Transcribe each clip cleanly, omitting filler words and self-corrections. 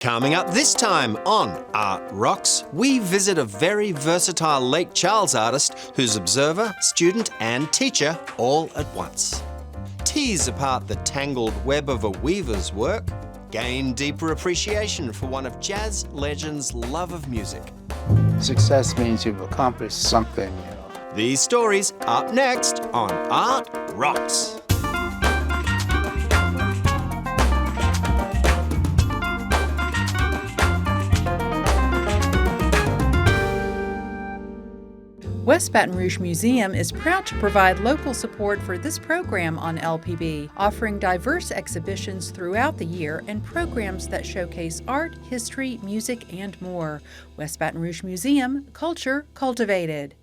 Coming up this time on Art Rocks, we visit a very versatile Lake Charles artist who's observer, student and teacher all at once. Tease apart the tangled web of a weaver's work, gain deeper appreciation for one of jazz legends' love of music. Success means you've accomplished something. These stories up next on Art Rocks. West Baton Rouge Museum is proud to provide local support for this program on LPB, offering diverse exhibitions throughout the year and programs that showcase art, history, music, and more. West Baton Rouge Museum, culture cultivated.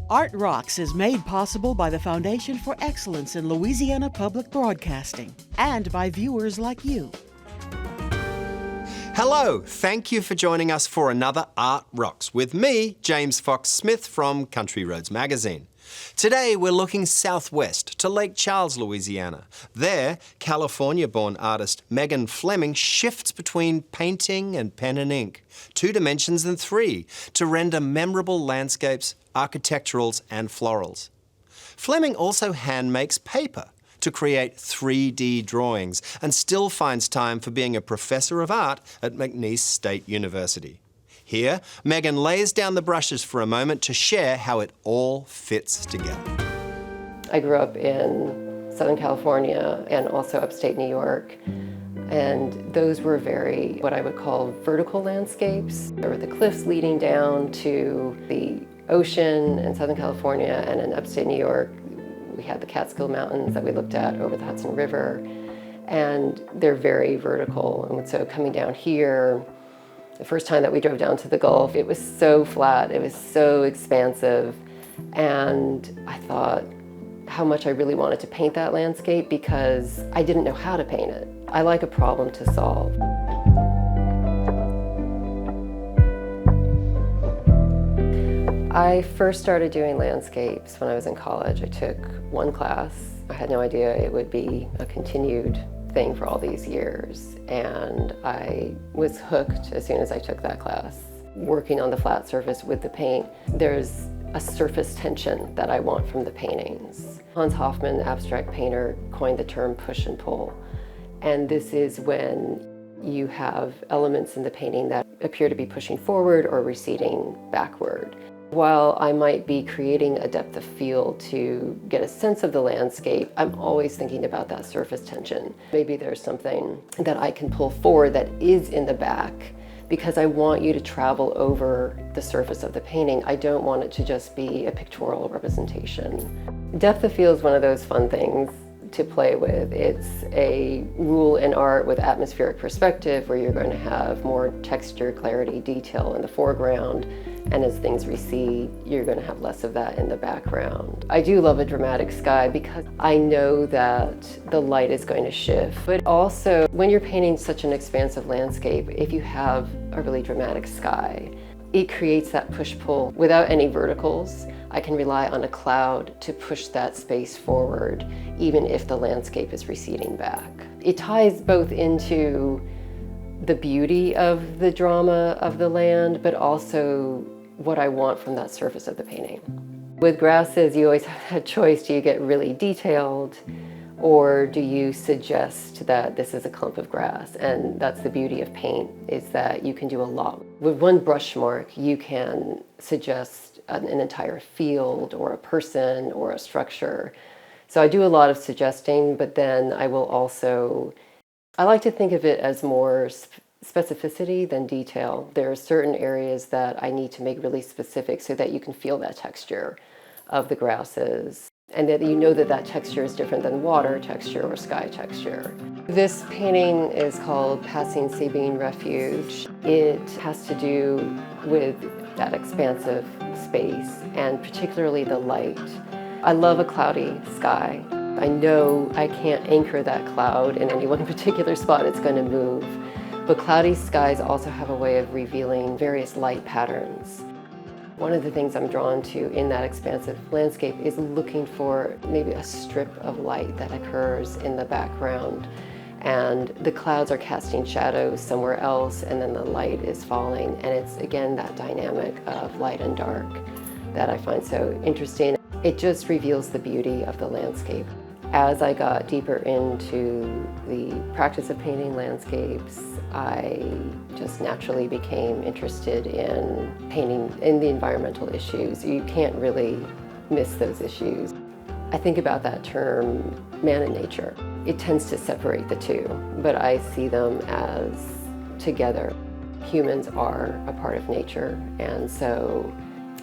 Art Rocks is made possible by the Foundation for Excellence in Louisiana Public Broadcasting and by viewers like you. Hello, thank you for joining us for another Art Rocks with me, James Fox Smith from Country Roads Magazine. Today we're looking southwest to Lake Charles, Louisiana. There, California-born artist Meghan Fleming shifts between painting and pen and ink, 2 dimensions and 3, to render memorable landscapes, architecturals and florals. Fleming also hand makes paper to create 3D drawings and still finds time for being a professor of art at McNeese State University. Here, Meghan lays down the brushes for a moment to share how it all fits together. I grew up in Southern California and also upstate New York, and those were very, what I would call vertical landscapes. There were the cliffs leading down to the ocean in Southern California, and in upstate New York, we had the Catskill Mountains that we looked at over the Hudson River, and they're very vertical. And so coming down here, the first time that we drove down to the Gulf, it was so flat, it was so expansive, and I thought how much I really wanted to paint that landscape because I didn't know how to paint it. I like a problem to solve. I first started doing landscapes when I was in college. I took one class. I had no idea it would be a continued thing for all these years, and I was hooked as soon as I took that class. Working on the flat surface with the paint, there's a surface tension that I want from the paintings. Hans Hofmann, abstract painter, coined the term push and pull, and this is when you have elements in the painting that appear to be pushing forward or receding backward. While I might be creating a depth of field to get a sense of the landscape, I'm always thinking about that surface tension. Maybe there's something that I can pull forward that is in the back because I want you to travel over the surface of the painting. I don't want it to just be a pictorial representation. Depth of field is one of those fun things to play with. It's a rule in art with atmospheric perspective where you're going to have more texture, clarity, detail in the foreground, and as things recede, you're going to have less of that in the background. I do love a dramatic sky because I know that the light is going to shift, but also when you're painting such an expansive landscape, if you have a really dramatic sky, it creates that push-pull. Without any verticals, I can rely on a cloud to push that space forward, even if the landscape is receding back. It ties both into the beauty of the drama of the land, but also what I want from that surface of the painting. With grasses, you always have that choice. Do you get really detailed, or do you suggest that this is a clump of grass? And that's the beauty of paint, is that you can do a lot. With one brush mark, you can suggest an entire field or a person or a structure. So I do a lot of suggesting, but then I will also, I like to think of it as more specificity than detail. There are certain areas that I need to make really specific so that you can feel that texture of the grasses, and that you know that that texture is different than water texture or sky texture. This painting is called Passing Sabine Refuge. It has to do with that expansive space and particularly the light. I love a cloudy sky. I know I can't anchor that cloud in any one particular spot, it's going to move. But cloudy skies also have a way of revealing various light patterns. One of the things I'm drawn to in that expansive landscape is looking for maybe a strip of light that occurs in the background. and the clouds are casting shadows somewhere else, and then the light is falling. And it's, again, that dynamic of light and dark that I find so interesting. It just reveals the beauty of the landscape. As I got deeper into the practice of painting landscapes, I just naturally became interested in painting in the environmental issues. You can't really miss those issues. I think about that term, man and nature. It tends to separate the two, but I see them as together. Humans are a part of nature, and so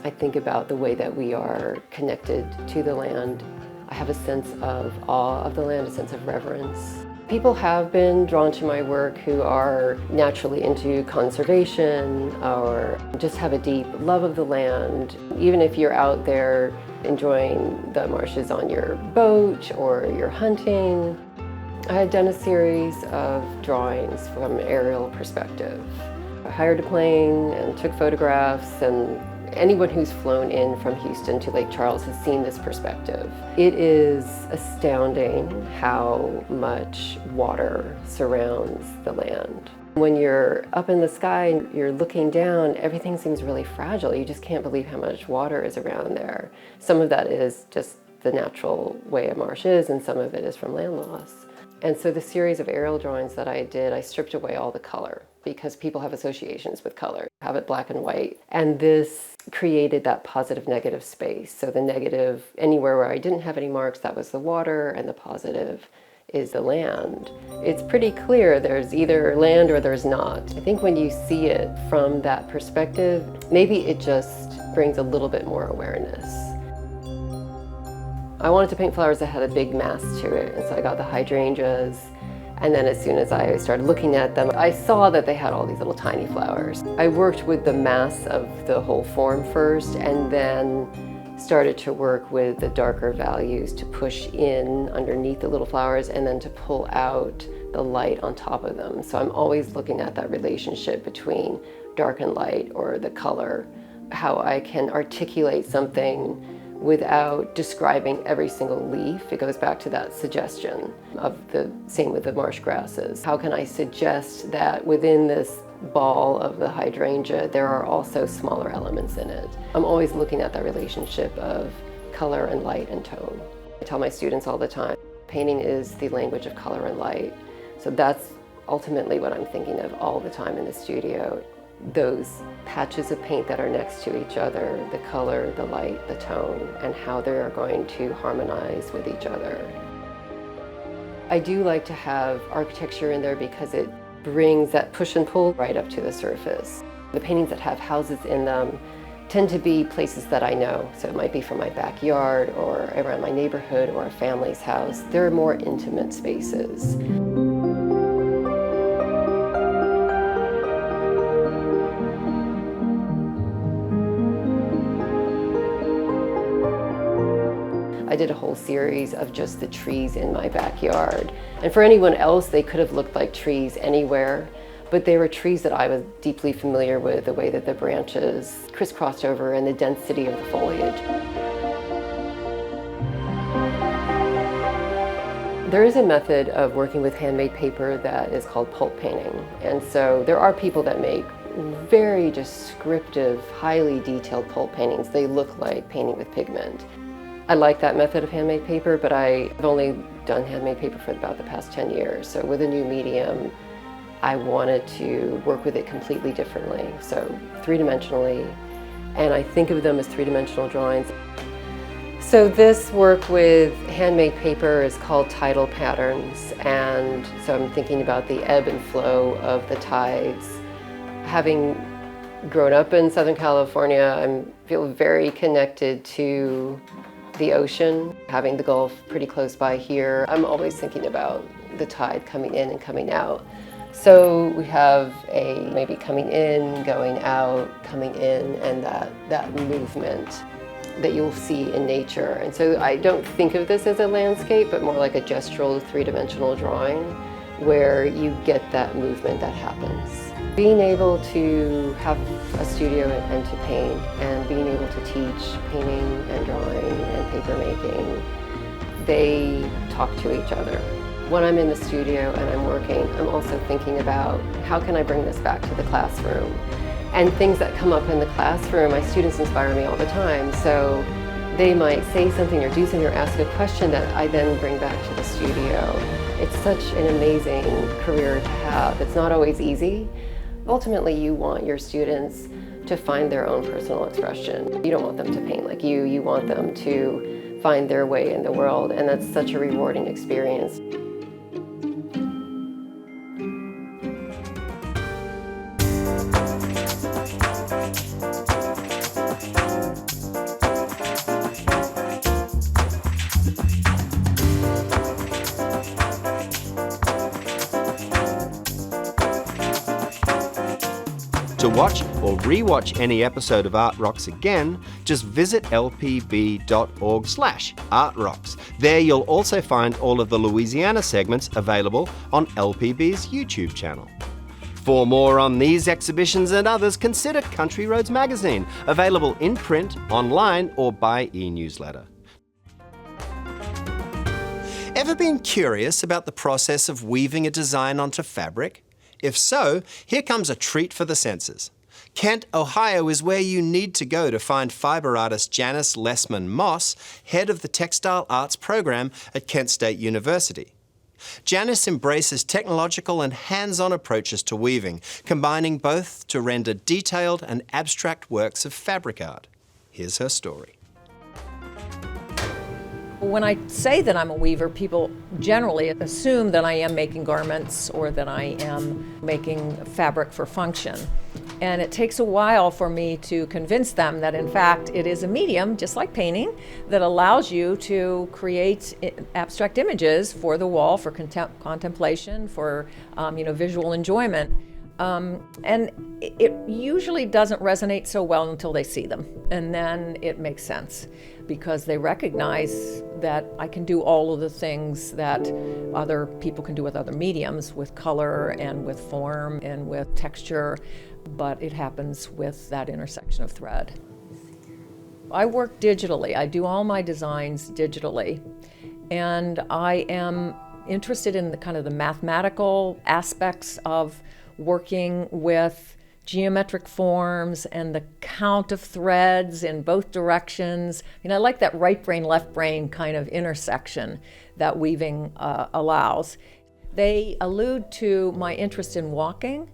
I think about the way that we are connected to the land. I have a sense of awe of the land, a sense of reverence. People have been drawn to my work who are naturally into conservation or just have a deep love of the land. Even if you're out there enjoying the marshes on your boat or you're hunting. I had done a series of drawings from an aerial perspective. I hired a plane and took photographs, and anyone who's flown in from Houston to Lake Charles has seen this perspective. It is astounding how much water surrounds the land. When you're up in the sky and you're looking down, everything seems really fragile. You just can't believe how much water is around there. Some of that is just the natural way a marsh is, and some of it is from land loss. And so the series of aerial drawings that I did, I stripped away all the color because people have associations with color, have it black and white. And this created that positive negative space. So the negative, anywhere where I didn't have any marks, that was the water, and the positive is the land. It's pretty clear there's either land or there's not. I think when you see it from that perspective, maybe it just brings a little bit more awareness. I wanted to paint flowers that had a big mass to it, and so I got the hydrangeas. And then as soon as I started looking at them, I saw that they had all these little tiny flowers. I worked with the mass of the whole form first, and then started to work with the darker values to push in underneath the little flowers and then to pull out the light on top of them. So I'm always looking at that relationship between dark and light, or the color, how I can articulate something without describing every single leaf. It goes back to that suggestion of the same with the marsh grasses. How can I suggest that within this ball of the hydrangea, there are also smaller elements in it? I'm always looking at that relationship of color and light and tone. I tell my students all the time, painting is the language of color and light. So that's ultimately what I'm thinking of all the time in the studio. Those patches of paint that are next to each other, the color, the light, the tone, and how they are going to harmonize with each other. I do like to have architecture in there because it brings that push and pull right up to the surface. The paintings that have houses in them tend to be places that I know. So it might be from my backyard or around my neighborhood or a family's house. They're more intimate spaces. I did a whole series of just the trees in my backyard. And for anyone else, they could have looked like trees anywhere, but they were trees that I was deeply familiar with, the way that the branches crisscrossed over and the density of the foliage. There is a method of working with handmade paper that is called pulp painting. And so there are people that make very descriptive, highly detailed pulp paintings. They look like painting with pigment. I like that method of handmade paper, but I've only done handmade paper for about the past 10 years. So with a new medium, I wanted to work with it completely differently. So three-dimensionally, and I think of them as three-dimensional drawings. So this work with handmade paper is called tidal patterns, and so I'm thinking about the ebb and flow of the tides. Having grown up in Southern California, I feel very connected to the ocean, having the Gulf pretty close by here. I'm always thinking about the tide coming in and coming out. So we have a maybe coming in, going out, coming in, and that movement that you'll see in nature. And so I don't think of this as a landscape, but more like a gestural three-dimensional drawing where you get that movement that happens. Being able to have a studio and to paint, and being able to teach painting and drawing and paper making, they talk to each other. When I'm in the studio and I'm working, I'm also thinking about how can I bring this back to the classroom? And things that come up in the classroom, my students inspire me all the time. So they might say something or do something or ask a question that I then bring back to the studio. It's such an amazing career to have. It's not always easy. Ultimately, you want your students to find their own personal expression. You don't want them to paint like you. You want them to find their way in the world, and that's such a rewarding experience. To watch or re-watch any episode of Art Rocks again, just visit lpb.org/artrocks. There you'll also find all of the Louisiana segments available on LPB's YouTube channel. For more on these exhibitions and others, consider Country Roads Magazine, available in print, online, or by e-newsletter. Ever been curious about the process of weaving a design onto fabric? If so, here comes a treat for the senses. Kent, Ohio is where you need to go to find fiber artist Janice Lessman-Moss, head of the Textile Arts program at Kent State University. Janice embraces technological and hands-on approaches to weaving, combining both to render detailed and abstract works of fabric art. Here's her story. When I say that I'm a weaver, people generally assume that I am making garments or that I am making fabric for function. And it takes a while for me to convince them that, in fact, it is a medium, just like painting, that allows you to create abstract images for the wall, for contemplation, for visual enjoyment. And it usually doesn't resonate so well until they see them. And then it makes sense because they recognize that I can do all of the things that other people can do with other mediums, with color and with form and with texture, but it happens with that intersection of thread. I work digitally. I do all my designs digitally. And I am interested in the mathematical aspects of working with geometric forms and the count of threads in both directions. I like that right brain, left brain kind of intersection that weaving allows. They allude to my interest in walking,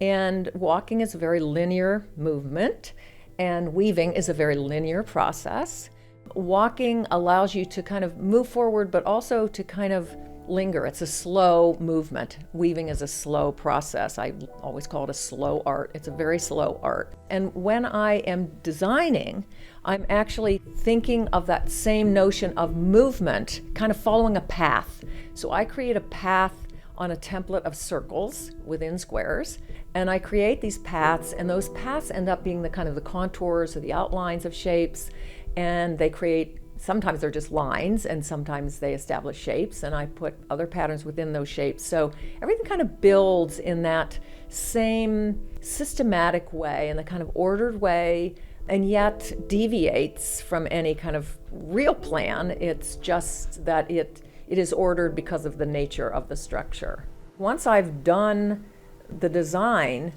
and walking is a very linear movement, and weaving is a very linear process. Walking allows you to kind of move forward, but also to kind of linger. It's a slow movement. Weaving is a slow process. I always call it a slow art. It's a very slow art. And when I am designing, I'm actually thinking of that same notion of movement, kind of following a path. So I create a path on a template of circles within squares, and I create these paths, and those paths end up being the contours or the outlines of shapes, and they create, sometimes they're just lines, and sometimes they establish shapes, and I put other patterns within those shapes. So everything kind of builds in that same systematic way, in the kind of ordered way, and yet deviates from any kind of real plan. It's just that it is ordered because of the nature of the structure. Once I've done the design,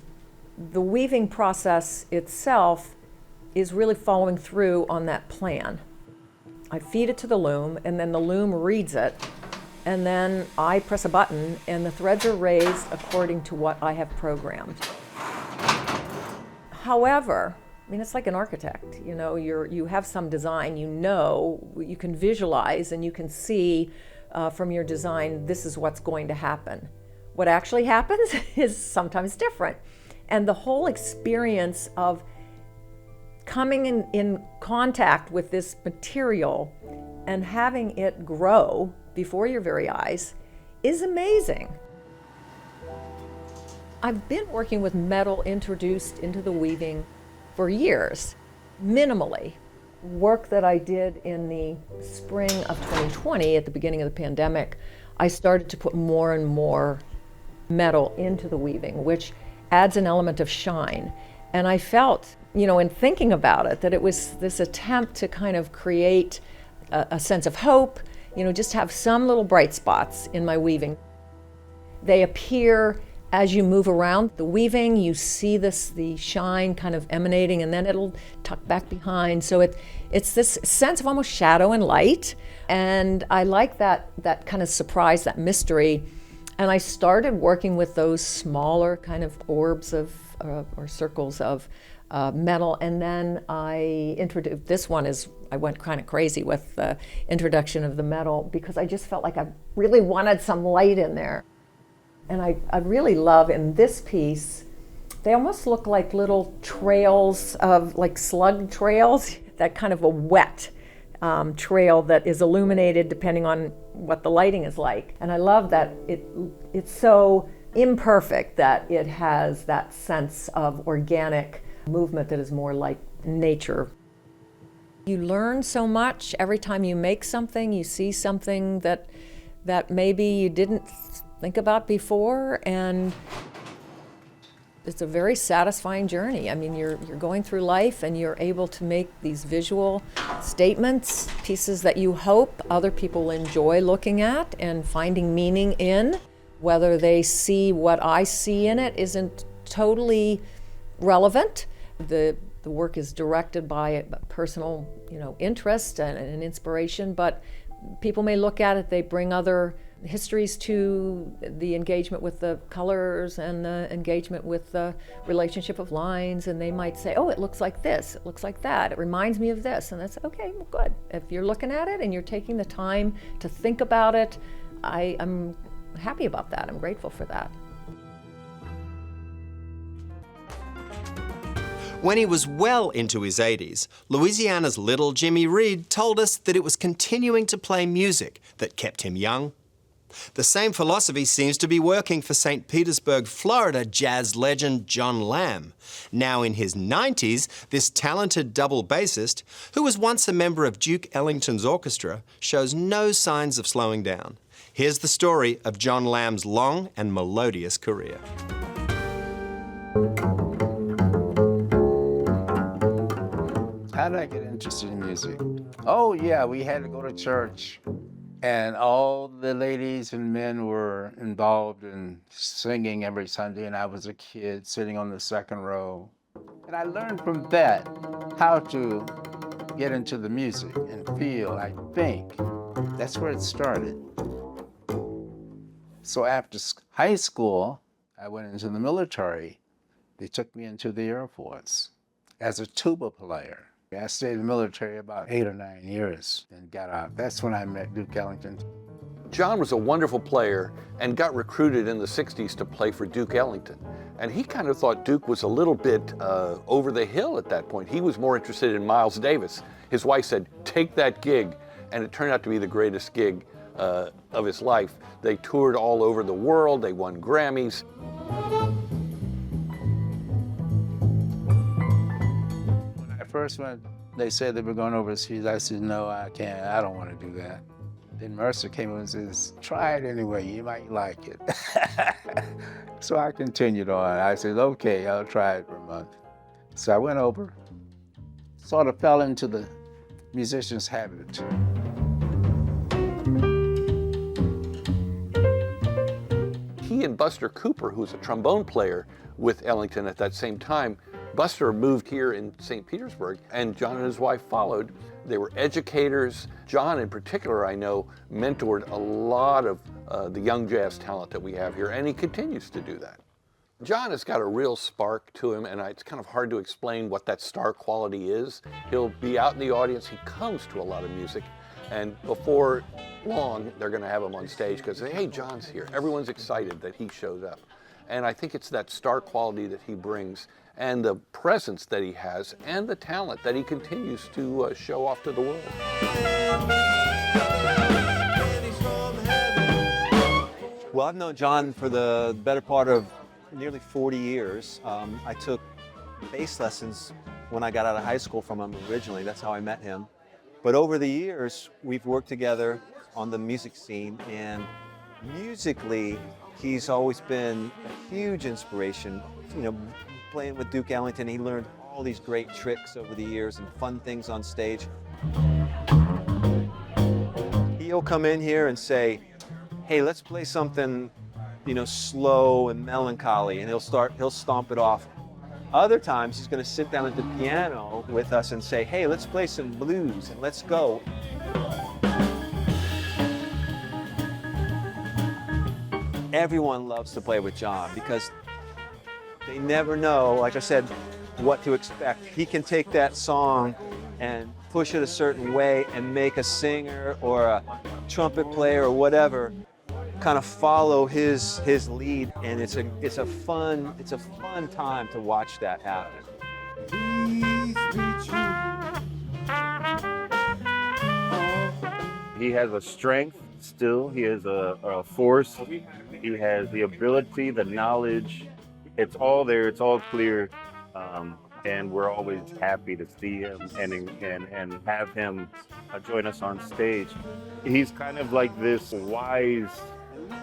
the weaving process itself is really following through on that plan. I feed it to the loom, and then the loom reads it, and then I press a button, and the threads are raised according to what I have programmed. However, it's like an architect. You have some design, you can visualize, and you can see from your design, this is what's going to happen. What actually happens is sometimes different. And the whole experience of coming in contact with this material and having it grow before your very eyes is amazing. I've been working with metal introduced into the weaving for years, minimally. Work that I did in the spring of 2020, at the beginning of the pandemic, I started to put more and more metal into the weaving, which adds an element of shine. And I felt, in thinking about it, that it was this attempt to kind of create a sense of hope just have some little bright spots in my weaving. They appear as you move around the weaving. You see the shine kind of emanating, and then it'll tuck back behind. So it's this sense of almost shadow and light. And I like that kind of surprise, that mystery. And I started working with those smaller kind of orbs of or circles of metal. And then I introduced, I went kind of crazy with the introduction of the metal because I just felt like I really wanted some light in there. And I really love in this piece, they almost look like little trails of like slug trails, that kind of a wet trail that is illuminated depending on what the lighting is like. And I love that it's so imperfect that it has that sense of organic movement that is more like nature. You learn so much every time you make something. You see something that maybe you didn't think about before, and it's a very satisfying journey. I mean, you're going through life and you're able to make these visual statements, pieces that you hope other people enjoy looking at and finding meaning in. Whether they see what I see in it isn't totally relevant. The work is directed by a personal, interest and an inspiration, but people may look at it, they bring other histories to the engagement with the colors and the engagement with the relationship of lines, and they might say, oh, it looks like this, it looks like that, it reminds me of this, and that's okay, well, good. If you're looking at it and you're taking the time to think about it, I'm happy about that. I'm grateful for that. When he was well into his 80s, Louisiana's little Jimmy Reed told us that it was continuing to play music that kept him young. The same philosophy seems to be working for St. Petersburg, Florida jazz legend John Lamb. Now in his 90s, this talented double bassist, who was once a member of Duke Ellington's orchestra, shows no signs of slowing down. Here's the story of John Lamb's long and melodious career. How did I get interested in music? Oh yeah, we had to go to church. And all the ladies and men were involved in singing every Sunday, and I was a kid sitting on the second row. And I learned from that how to get into the music and feel, I think. That's where it started. So after high school, I went into the military. They took me into the Air Force as a tuba player. I stayed in the military about 8 or 9 years and got out. That's when I met Duke Ellington. John was a wonderful player and got recruited in the 60s to play for Duke Ellington. And he kind of thought Duke was a little bit over the hill at that point. He was more interested in Miles Davis. His wife said, take that gig. And it turned out to be the greatest gig of his life. They toured all over the world. They won Grammys. First when they said they were going overseas, I said, no, I can't, I don't want to do that. Then Mercer came and says, try it anyway, you might like it. So I continued on. I said, okay, I'll try it for a month. So I went over, sort of fell into the musician's habit. He and Buster Cooper, who was a trombone player with Ellington at that same time, Buster moved here in St. Petersburg, and John and his wife followed. They were educators. John, in particular, I know, mentored a lot of the young jazz talent that we have here, and he continues to do that. John has got a real spark to him, and it's kind of hard to explain what that star quality is. He'll be out in the audience. He comes to a lot of music, and before long, they're going to have him on stage because, hey, John's here. Everyone's excited that he shows up. And I think it's that star quality that he brings and the presence that he has and the talent that he continues to show off to the world. Well, I've known John for the better part of nearly 40 years. I took bass lessons when I got out of high school from him originally. That's how I met him. But over the years, we've worked together on the music scene, and musically, he's always been a huge inspiration. You know, playing with Duke Ellington, he learned all these great tricks over the years and fun things on stage. He he'll come in here and say, hey, let's play something, slow and melancholy, and he'll stomp it off. Other times he's going to sit down at the piano with us and say, hey, let's play some blues and let's go. Everyone loves to play with John because they never know, like I said, what to expect. He can take that song and push it a certain way and make a singer or a trumpet player or whatever kind of follow his lead, and it's a fun time to watch that happen. He has a strength still. He has a force. He has the ability, the knowledge. It's all there. It's all clear. And we're always happy to see him and have him join us on stage. He's kind of like this wise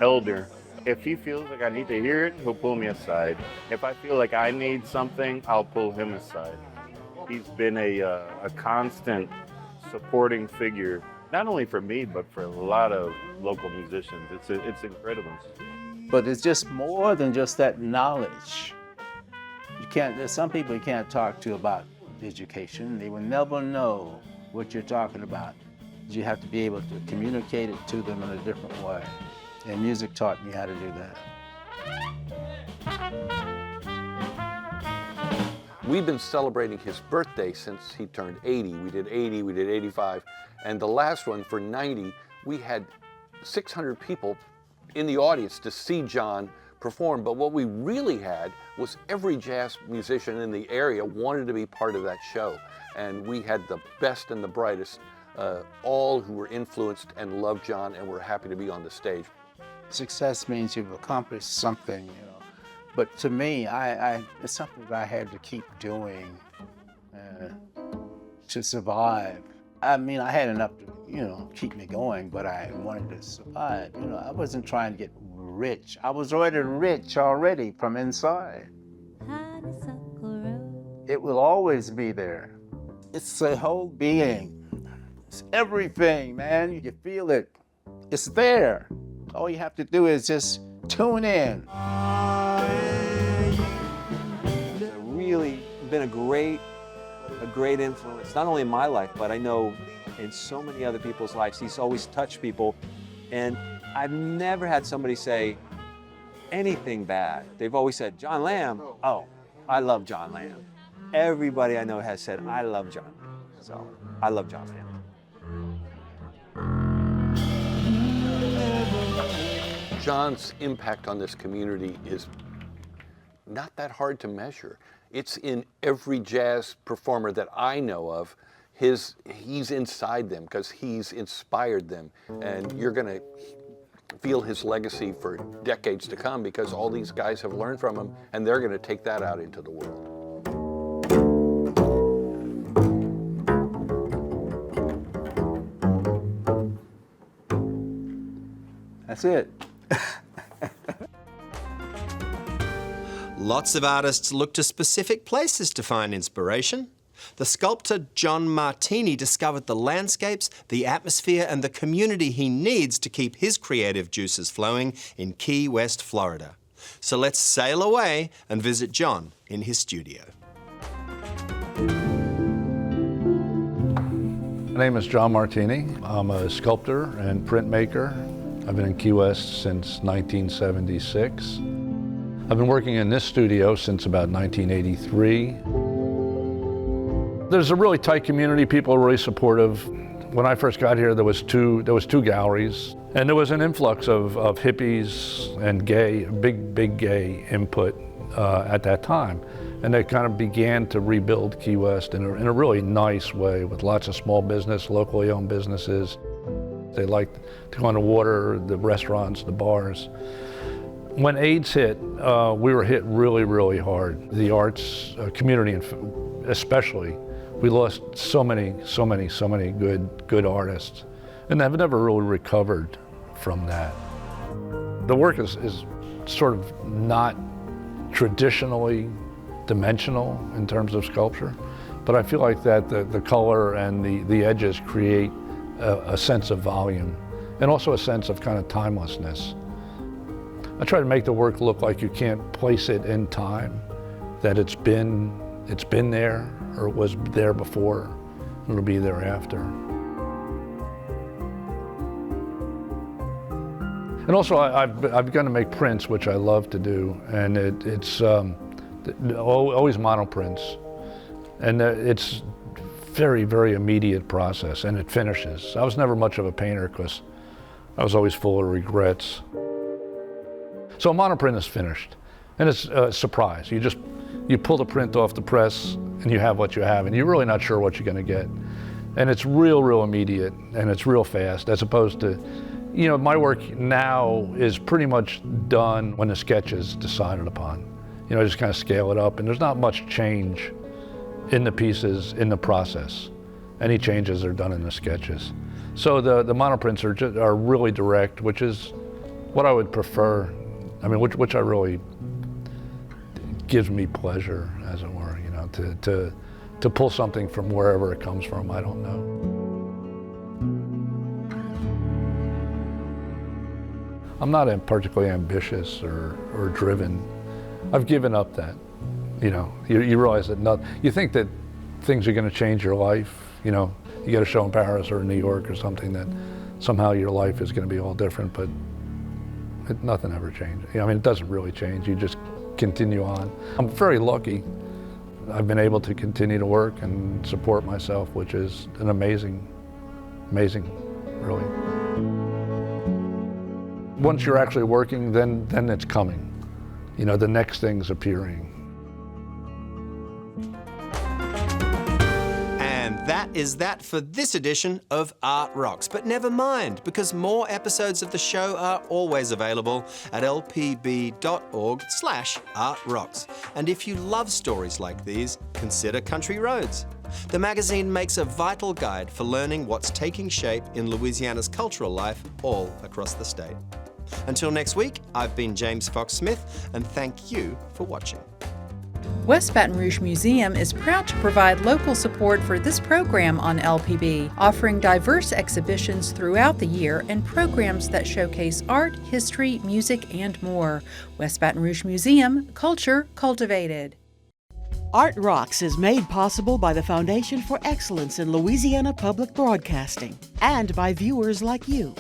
elder. If he feels like I need to hear it, he'll pull me aside. If I feel like I need something, I'll pull him aside. He's been a constant supporting figure, not only for me, but for a lot of local musicians. It's incredible. But it's just more than just that knowledge. There's some people you can't talk to about education. They will never know what you're talking about. You have to be able to communicate it to them in a different way. And music taught me how to do that. We've been celebrating his birthday since he turned 80. We did 80, we did 85, and the last one for 90, we had 600 people in the audience to see John perform. But what we really had was every jazz musician in the area wanted to be part of that show. And we had the best and the brightest, all who were influenced and loved John and were happy to be on the stage. Success means you've accomplished something, But to me, it's something that I had to keep doing to survive. I mean, I had enough to, keep me going, but I wanted to survive. I wasn't trying to get rich. I was already rich from inside. It will always be there. It's a whole being. It's everything, man. You feel it. It's there. All you have to do is just tune in. It's really been a great influence, not only in my life, but I know in so many other people's lives. He's always touched people, and I've never had somebody say anything bad. They've always said, John Lamb, oh, I love John Lamb. Everybody I know has said, I love John. So, I love John Lamb. John's impact on this community is not that hard to measure. It's in every jazz performer that I know of. He's inside them because he's inspired them. And you're going to feel his legacy for decades to come because all these guys have learned from him and they're going to take that out into the world. That's it. Lots of artists look to specific places to find inspiration. The sculptor John Martini discovered the landscapes, the atmosphere, and the community he needs to keep his creative juices flowing in Key West, Florida. So let's sail away and visit John in his studio. My name is John Martini. I'm a sculptor and printmaker. I've been in Key West since 1976. I've been working in this studio since about 1983. There's a really tight community. People are really supportive. When I first got here, there was two galleries, and there was an influx of hippies and big gay input at that time. And they kind of began to rebuild Key West in a really nice way with lots of small business, locally owned businesses. They liked to go on the water, the restaurants, the bars. When AIDS hit, we were hit really, really hard. The arts community, especially, we lost so many good artists, and have never really recovered from that. The work is sort of not traditionally dimensional in terms of sculpture, but I feel like that the color and the edges create a sense of volume and also a sense of kind of timelessness. I try to make the work look like you can't place it in time, that it's been there, or it was there before, and it'll be there after. And also, I've begun to make prints, which I love to do, and it's always monoprints, and it's very, very immediate process, and it finishes. I was never much of a painter because I was always full of regrets. So a monoprint is finished, and it's a surprise. You pull the print off the press, and you have what you have, and you're really not sure what you're going to get. And it's real immediate, and it's real fast, as opposed to, my work now is pretty much done when the sketch is decided upon. I just kind of scale it up, and there's not much change in the pieces in the process. Any changes are done in the sketches. So the monoprints are really direct, which is what I would prefer. Which I really gives me pleasure, as it were, to pull something from wherever it comes from. I don't know. I'm not particularly ambitious or driven. I've given up that. You realize that you think that things are going to change your life. You get a show in Paris or in New York or something, that somehow your life is going to be all different, but nothing ever changes. It doesn't really change. You just continue on. I'm very lucky. I've been able to continue to work and support myself, which is an amazing, really. Once you're actually working, then it's coming. The next thing's appearing. That is that for this edition of Art Rocks. But never mind, because more episodes of the show are always available at lpb.org/artrocks. And if you love stories like these, consider Country Roads. The magazine makes a vital guide for learning what's taking shape in Louisiana's cultural life all across the state. Until next week, I've been James Fox Smith, and thank you for watching. West Baton Rouge Museum is proud to provide local support for this program on LPB, offering diverse exhibitions throughout the year and programs that showcase art, history, music, and more. West Baton Rouge Museum, culture cultivated. Art Rocks is made possible by the Foundation for Excellence in Louisiana Public Broadcasting and by viewers like you.